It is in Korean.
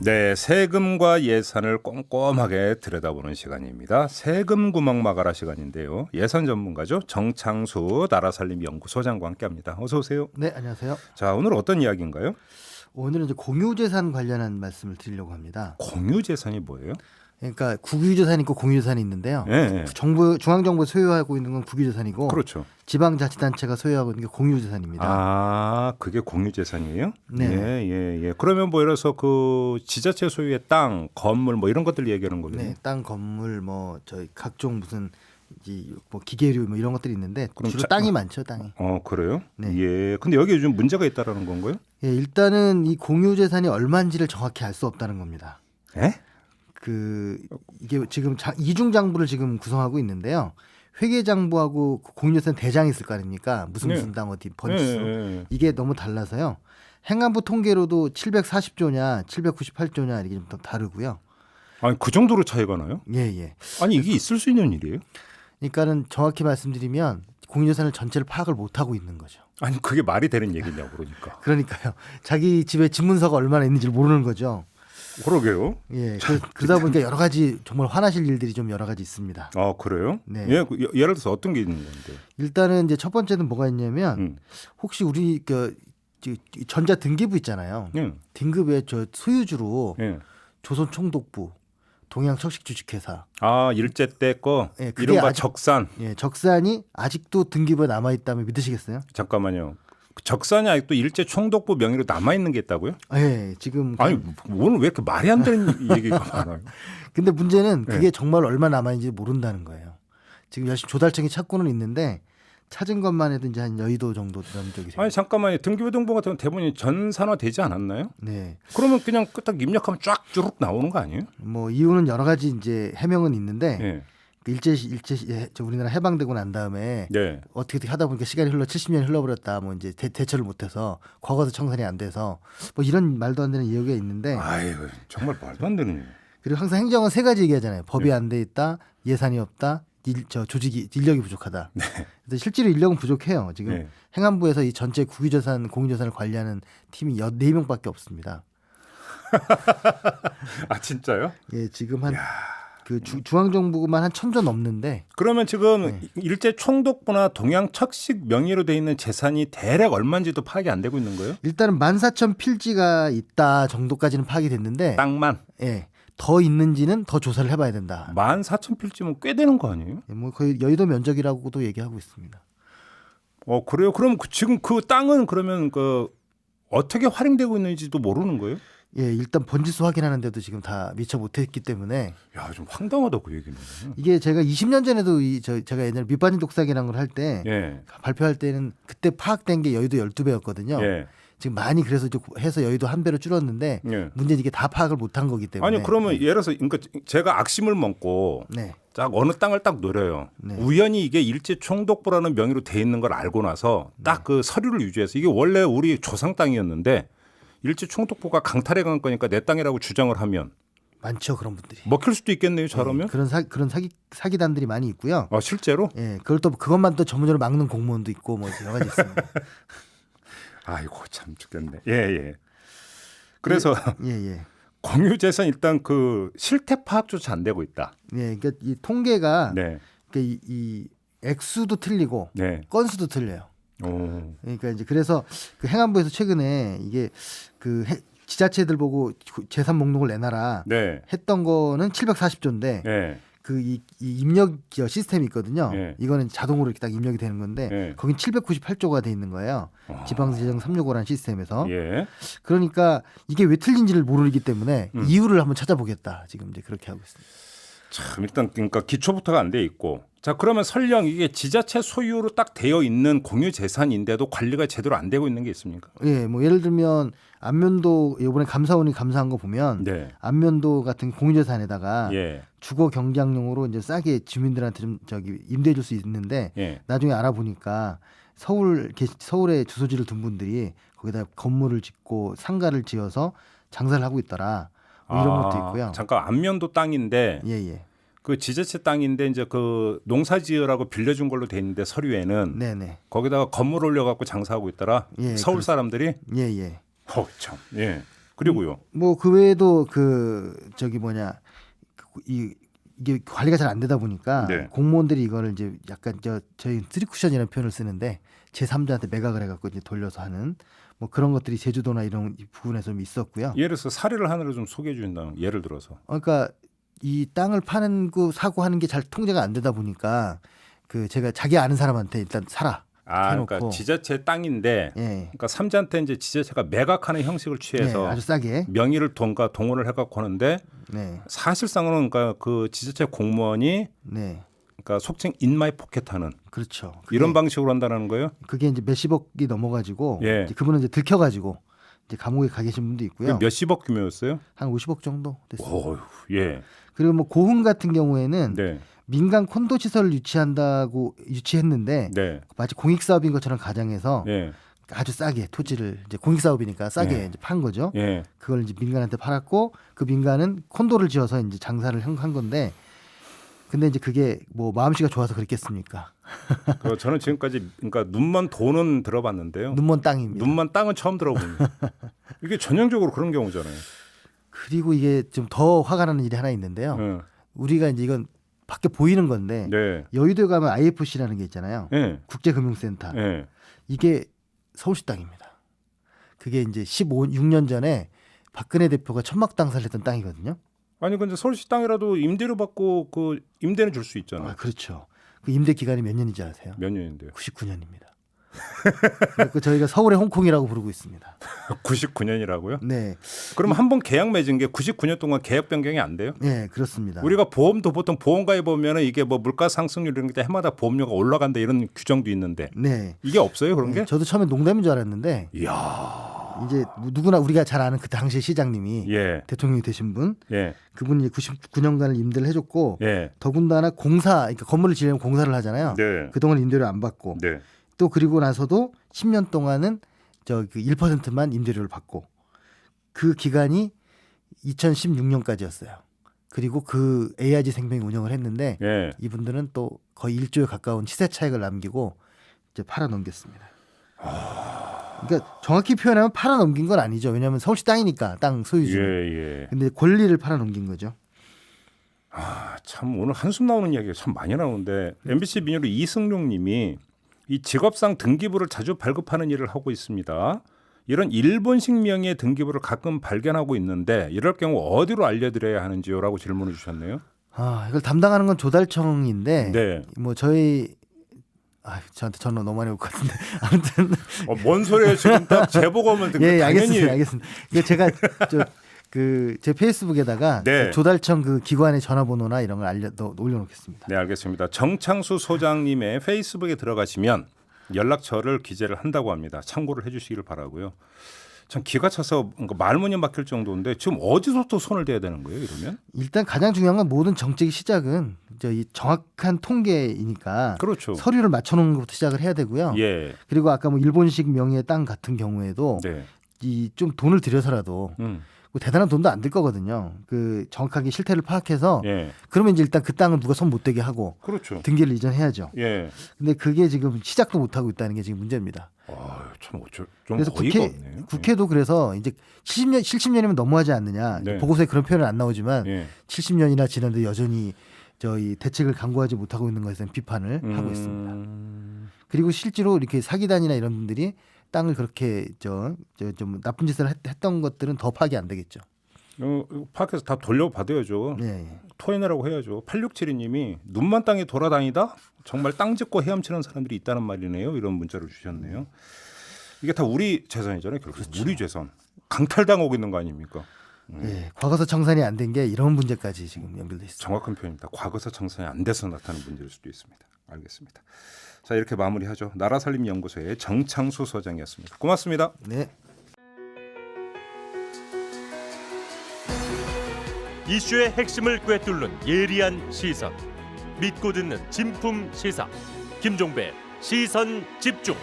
네, 세금과 예산을 꼼꼼하게 들여다보는 시간입니다. 세금 구멍 막아라 시간인데요. 예산 전문가죠. 정창수 나라살림연구소장과 함께합니다. 어서 오세요. 네, 안녕하세요. 자, 오늘 어떤 이야기인가요? 오늘은 이제 공유재산 관련한 말씀을 드리려고 합니다. 공유재산이 뭐예요? 그러니까 국유재산이 있고 공유재산이 있는데요. 네. 중앙정부가 소유하고 있는 건 국유재산이고, 그렇죠. 지방자치단체가 소유하고 있는 게 공유재산입니다. 아, 그게 공유재산이에요? 네. 예. 그러면 뭐 예를 들어서 그 지자체 소유의 땅, 건물 뭐 이런 것들 얘기하는 거예요. 네, 땅, 건물, 뭐 저희 각종 무슨 이제 뭐 기계류 뭐 이런 것들이 있는데 그럼 주로 땅이 많죠, 땅이. 그래요? 네. 예. 근데 여기 요즘 문제가 있다라는 건가요? 예, 일단은 이 공유재산이 얼마인지를 정확히 알 수 없다는 겁니다. 예? 이게 지금 이중장부를 지금 구성하고 있는데요. 회계장부하고 공유재산 대장이 있을 거 아닙니까? 무슨 당 어디 번지수. 네. 이게 너무 달라서요. 행안부 통계로도 740조냐 798조냐 이게 좀 더 다르고요. 아니 그 정도로 차이가 나요? 예. 아니 이게 있을 수 있는 일이에요? 그러니까는 정확히 말씀드리면 공유재산을 전체를 파악을 못 하고 있는 거죠. 아니 그게 말이 되는 얘기냐고 그러니까. 그러니까요. 자기 집에 집문서가 얼마나 있는지를 모르는 거죠. 그러게요. 예. 그러다 보니까 여러 가지 정말 화나실 일들이 좀 여러 가지 있습니다. 아 그래요? 네. 예, 예를 들어서 어떤 게 있는 건데? 일단은 이제 첫 번째는 뭐가 있냐면 혹시 우리 전자 등기부 있잖아요. 등급에 저 소유주로 조선총독부, 동양척식주식회사. 아 일제 때 거 예, 그게 이른바 아직- 적산. 예, 적산이 아직도 등기부에 남아 있다면 믿으시겠어요? 잠깐만요. 적산이 아직도 일제 총독부 명의로 남아 있는 게 있다고요? 예, 지금 아니 오늘 왜 이렇게 말이 안 되는 얘기가 많아요? 근데 문제는 그게 정말 얼마 남아 있는지 모른다는 거예요. 지금 열심히 조달청이 찾고는 있는데 찾은 것만 해도 이제 한 여의도 정도 면적이 돼요. 아니 잠깐만요. 등기부 등본 같은 건 대부분 전산화되지 않았나요? 네. 그러면 그냥 딱 입력하면 쫙 쭈룩 나오는 거 아니에요? 뭐 이유는 여러 가지 이제 해명은 있는데 예. 우리나라 해방되고 난 다음에 네. 어떻게 하다 보니까 시간이 70년이 흘러버렸다. 뭐 이제 대처를 못해서 과거도 청산이 안 돼서 뭐 이런 말도 안 되는 이유가 있는데 아유 정말 말도 안 되는. 그리고 항상 행정은 세 가지 얘기하잖아요. 법이 안 돼 있다, 예산이 없다, 조직이 인력이 부족하다. 그래서 실제로 인력은 부족해요. 지금 네. 행안부에서 이 전체 국유재산, 공유재산을 관리하는 팀이 4명밖에 없습니다. 아 진짜요? 예, 지금 한 중앙정부만 한 1,000조 넘는데 그러면 지금 일제 총독부나 동양척식 명의로 돼 있는 재산이 대략 얼마인지도 파악이 안 되고 있는 거예요? 일단은 14,000 필지가 있다 정도까지는 파악이 됐는데 땅만 예, 더 있는지는 더 조사를 해봐야 된다. 14,000필지면 꽤 되는 거 아니에요? 예, 뭐 거의 여의도 면적이라고도 얘기하고 있습니다. 그래요? 그럼 지금 그 땅은 그러면 그 어떻게 활용되고 있는지도 모르는 거예요? 예, 일단 번지수 확인하는데도 지금 다 미처 못했기 때문에 야, 좀 황당하다 그 얘기는. 이게 제가 20년 전에도 제가 옛날에 밑반진 독사기라는 걸 할 때 예. 발표할 때는 그때 파악된 게 여의도 12배였거든요. 예. 지금 많이 그래서 이제 해서 여의도 1배로 줄었는데 예. 문제는 이게 다 파악을 못한 거기 때문에. 아니 그러면 예를 들어서 그러니까 제가 악심을 먹고 네. 딱 어느 땅을 딱 노려요. 네. 우연히 이게 일제 총독부라는 명의로 돼 있는 걸 알고 나서 딱 그 서류를 유지해서 이게 원래 우리 조상 땅이었는데 일제 총독부가 강탈해 간 거니까 내 땅이라고 주장을 하면 많죠 그런 분들이. 먹힐 수도 있겠네요. 저러면. 그런 사기단들이 많이 있고요. 아 실제로? 예, 그걸 또 그것만 또 전문적으로 막는 공무원도 있고 뭐 여러 가지 있습니다. 아이고 참 죽겠네. 예. 그래서 예. 공유재산 일단 그 실태 파악조차 안 되고 있다. 예, 그러니까 이 통계가 네. 그러니까 이 액수도 틀리고 네. 건수도 틀려요. 오. 그러니까 이제 그래서 그 행안부에서 최근에 이게 지자체들 보고 재산 목록을 내놔라 네. 했던 거는 740조인데 네. 이 입력 시스템이 있거든요. 네. 이거는 자동으로 이렇게 딱 입력이 되는 건데 네. 거긴 798조가 돼 있는 거예요. 지방재정 365라는 시스템에서. 예. 그러니까 이게 왜 틀린지를 모르기 때문에 이유를 한번 찾아보겠다. 지금 이제 그렇게 하고 있습니다. 참 일단 그러니까 기초부터가 안 돼 있고 자 그러면 설령 이게 지자체 소유로 딱 되어 있는 공유 재산인데도 관리가 제대로 안 되고 있는 게 있습니까? 예, 뭐 예를 들면 안면도 이번에 감사원이 감사한 거 보면 네. 안면도 같은 공유재산에다가 예. 주거 경작용으로 이제 싸게 주민들한테 좀 임대해 줄 수 있는데 예. 나중에 알아보니까 서울에 주소지를 둔 분들이 거기다 건물을 짓고 상가를 지어서 장사를 하고 있더라. 뭐 이런 것도 있고요. 잠깐 안면도 땅인데 예. 그 지자체 땅인데 이제 그 농사지으라고 빌려준 걸로 돼 있는데 서류에는 네네. 거기다가 건물 올려갖고 장사하고 있더라. 예, 서울 사람들이. 예. 참. 예. 그리고요. 뭐 그 외에도 이게 관리가 잘 안 되다 보니까 네. 공무원들이 이거를 이제 약간 저희 쓰리쿠션이라는 표현을 쓰는데 제3자한테 매각을 해갖고 이제 돌려서 하는 뭐 그런 것들이 제주도나 이런 부분에서 좀 있었고요. 예를 들어서 사례를 하나로 좀 소개해 주신다면 예를 들어서. 그러니까 이 땅을 파는 거 사고 하는 게 잘 통제가 안 되다 보니까 그 제가 자기 아는 사람한테 일단 사라. 해놓고. 그러니까 지자체 땅인데, 예. 그러니까 삼자한테 이제 지자체가 매각하는 형식을 취해서 네, 아주 싸게. 명의를 동원을 해갖고 하는데 네. 사실상으로는 그러니까 그 지자체 공무원이 네. 그러니까 속칭 인마이 포켓하는 그렇죠. 이런 방식으로 한다는 거예요? 그게 이제 몇십억이 넘어가지고 예. 이제 그분은 이제 들켜가지고 이제 감옥에 가 계신 분도 있고요. 몇십억 규모였어요? 한 50억 정도 됐어요. 오, 예. 그리고 뭐 고흥 같은 경우에는 네. 민간 콘도 시설을 유치했는데 네. 마치 공익 사업인 것처럼 가장해서 예. 아주 싸게 토지를 이제 공익 사업이니까 싸게 예. 이제 판 거죠. 예. 그걸 이제 민간한테 팔았고 그 민간은 콘도를 지어서 이제 장사를 한 건데 근데 이제 그게 뭐 마음씨가 좋아서 그랬겠습니까? 저는 지금까지 그러니까 눈먼 돈은 들어봤는데요. 눈먼 땅입니다. 눈먼 땅은 처음 들어봅니다. 이게 전형적으로 그런 경우잖아요. 그리고 이게 좀 더 화가 나는 일이 하나 있는데요. 우리가 이제 이건 밖에 보이는 건데 네. 여의도에 가면 IFC라는 게 있잖아요. 네. 국제금융센터. 네. 이게 서울시 땅입니다. 그게 이제 6년 전에 박근혜 대표가 천막 땅사를 했던 땅이거든요. 아니 근데 서울시 땅이라도 임대료 받고 그 임대는 줄 수 있잖아요. 아, 그렇죠. 그 임대 기간이 몇 년인지 아세요? 몇 년인데요? 99년입니다. 그 저희가 서울의 홍콩이라고 부르고 있습니다. 99년이라고요? 네. 그럼 한 번 계약 맺은 게 99년 동안 계약 변경이 안 돼요? 네, 그렇습니다. 우리가 보험도 보통 보험가에 보면은 이게 뭐 물가 상승률 이런 게 해마다 보험료가 올라간다 이런 규정도 있는데 네. 이게 없어요 그런 게? 저도 처음에 농담인 줄 알았는데 이야. 이제 누구나 우리가 잘 아는 그 당시 시장님이 예. 대통령이 되신 분, 예. 그분이 99년간을 임대를 해줬고 예. 더군다나 그러니까 건물을 지으려면 공사를 하잖아요. 네. 그동안 임대료 안 받고 네. 또 그리고 나서도 10년 동안은 그 1%만 임대료를 받고 그 기간이 2016년까지였어요. 그리고 그 AIG 생명이 운영을 했는데 예. 이분들은 또 거의 1조에 가까운 시세 차익을 남기고 이제 팔아 넘겼습니다. 그러니까 정확히 표현하면 팔아 넘긴 건 아니죠. 왜냐하면 서울시 땅이니까 땅 소유주. 예. 예. 근데 권리를 팔아 넘긴 거죠. 참 오늘 한숨 나오는 이야기가 참 많이 나오는데 MBC 민유로 이승룡님이 이 직업상 등기부를 자주 발급하는 일을 하고 있습니다. 이런 일본식 명의의 등기부를 가끔 발견하고 있는데 이럴 경우 어디로 알려드려야 하는지요라고 질문을 주셨네요. 이걸 담당하는 건 조달청인데 네. 뭐 저희 저한테 전화 너무 많이 올 것 같은데 아무튼 뭔 소리예요 지금 딱 제보가 오면 예, 당연히 알겠습니다. 이게 제가 제 페이스북에다가 네. 조달청 그 기관의 전화번호나 이런 걸 올려놓겠습니다. 네 알겠습니다. 정창수 소장님의 페이스북에 들어가시면 연락처를 기재를 한다고 합니다. 참고를 해주시기를 바라고요. 참 기가 차서 말문이 막힐 정도인데 지금 어디서부터 손을 대야 되는 거예요 이러면? 일단 가장 중요한 건 모든 정책의 시작은 이 정확한 통계이니까 그렇죠. 서류를 맞춰놓는 것부터 시작을 해야 되고요. 예. 그리고 아까 뭐 일본식 명의의 땅 같은 경우에도 네. 이 좀 돈을 들여서라도 뭐 대단한 돈도 안 들 거거든요. 그 정확하게 실태를 파악해서 예. 그러면 이제 일단 그 땅은 누가 손 못 대게 하고 그렇죠. 등기를 이전해야죠. 예. 근데 그게 지금 시작도 못 하고 있다는 게 지금 문제입니다. 참 좀 그래서 어이가 없네요. 국회도 그래서 이제 70년이면 너무하지 않느냐. 네. 보고서에 그런 표현은 안 나오지만 예. 70년이나 지났는데 여전히 저희 대책을 강구하지 못하고 있는 것에 대한 비판을 하고 있습니다. 그리고 실제로 이렇게 사기단이나 이런 분들이 땅을 그렇게 좀 나쁜 짓을 했던 것들은 더 파악이 안 되겠죠. 파악해서 다 돌려받아야죠. 네. 토해내라고 해야죠. 8672님이 눈만 땅에 돌아다니다 정말 땅 짓고 헤엄치는 사람들이 있다는 말이네요. 이런 문자를 주셨네요. 이게 다 우리 재산이잖아요. 결국 그렇죠. 우리 재산. 강탈당하고 있는 거 아닙니까? 네. 과거사 청산이 안 된 게 이런 문제까지 지금 연결돼 있습니다. 정확한 표현입니다. 과거사 청산이 안 돼서 나타나는 문제일 수도 있습니다. 알겠습니다. 자 이렇게 마무리하죠. 나라살림연구소의 정창수 소장이었습니다. 고맙습니다. 네. 이슈의 핵심을 꿰뚫는 예리한 시선, 믿고 듣는 진품 시사 김종배 시선 집중.